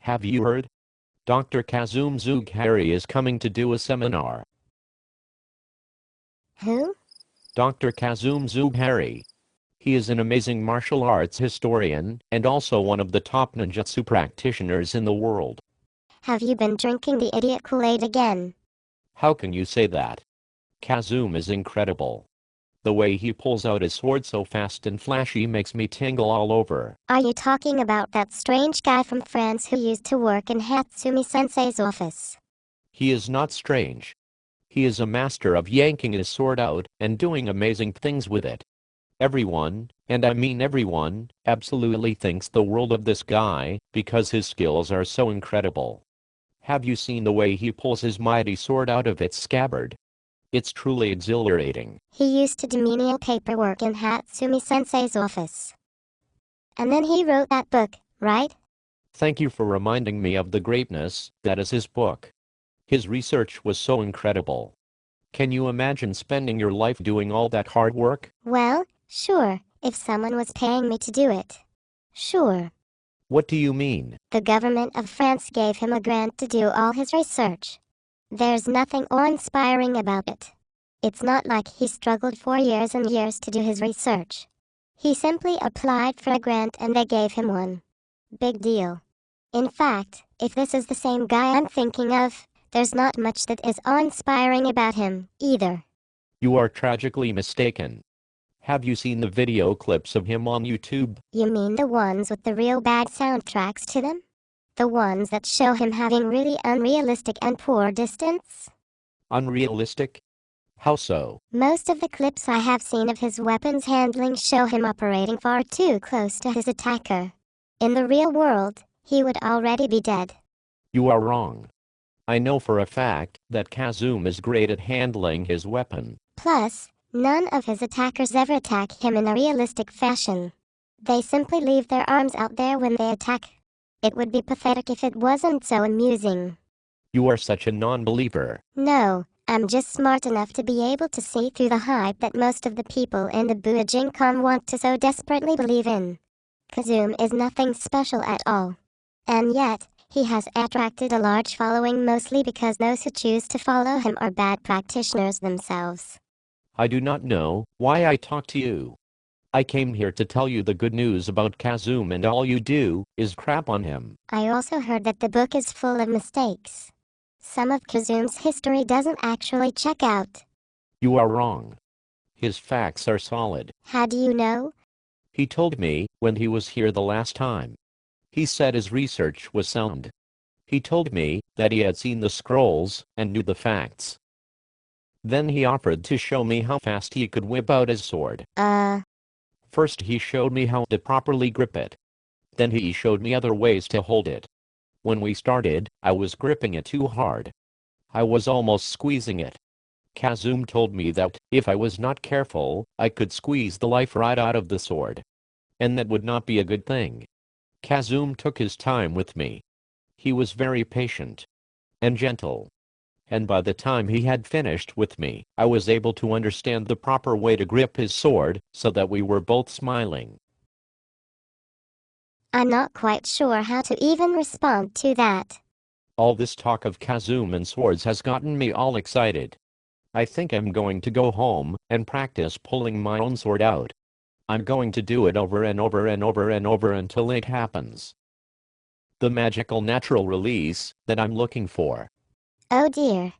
Have you heard? Dr. Kazoom Zughari is coming to do a seminar. Who? Dr. Kazoom Zughari. He is an amazing martial arts historian and also one of the top ninjutsu practitioners in the world. Have you been drinking the idiot Kool-Aid again? How can you say that? Kazoom is incredible. The way he pulls out his sword so fast and flashy makes me tingle all over. Are you talking about that strange guy from France who used to work in Hatsumi-sensei's office? He is not strange. He is a master of yanking his sword out and doing amazing things with it. Everyone, and I mean everyone, absolutely thinks the world of this guy because his skills are so incredible. Have you seen the way he pulls his mighty sword out of its scabbard? It's truly exhilarating. He used to do menial paperwork in Hatsumi-sensei's office. And then he wrote that book, right? Thank you for reminding me of the greatness that is his book. His research was so incredible. Can you imagine spending your life doing all that hard work? Well, sure, if someone was paying me to do it. Sure. What do you mean? The government of France gave him a grant to do all his research. There's nothing awe-inspiring about it. It's not like he struggled for years and years to do his research. He simply applied for a grant and they gave him one. Big deal. In fact, if this is the same guy I'm thinking of, there's not much that is awe-inspiring about him, either. You are tragically mistaken. Have you seen the video clips of him on YouTube? You mean the ones with the real bad soundtracks to them? The ones that show him having really unrealistic and poor distance? Unrealistic? How so? Most of the clips I have seen of his weapons handling show him operating far too close to his attacker. In the real world, he would already be dead. You are wrong. I know for a fact that Kazoom is great at handling his weapon. Plus, none of his attackers ever attack him in a realistic fashion. They simply leave their arms out there when they attack. It would be pathetic if it wasn't so amusing. You are such a non-believer. No, I'm just smart enough to be able to see through the hype that most of the people in the Bujinkan want to so desperately believe in. Kazoom is nothing special at all. And yet, he has attracted a large following mostly because those who choose to follow him are bad practitioners themselves. I do not know why I talk to you. I came here to tell you the good news about Kazoom and all you do is crap on him. I also heard that the book is full of mistakes. Some of Kazoom's history doesn't actually check out. You are wrong. His facts are solid. How do you know? He told me when he was here the last time. He said his research was sound. He told me that he had seen the scrolls and knew the facts. Then he offered to show me how fast he could whip out his sword. First he showed me how to properly grip it. Then he showed me other ways to hold it. When we started, I was gripping it too hard. I was almost squeezing it. Kazoom told me that if I was not careful, I could squeeze the life right out of the sword. And that would not be a good thing. Kazoom took his time with me. He was very patient and gentle. And by the time he had finished with me, I was able to understand the proper way to grip his sword so that we were both smiling. I'm not quite sure how to even respond to that. All this talk of Kazoom and swords has gotten me all excited. I think I'm going to go home and practice pulling my own sword out. I'm going to do it over and over and over and over until it happens. The magical natural release that I'm looking for. Oh dear.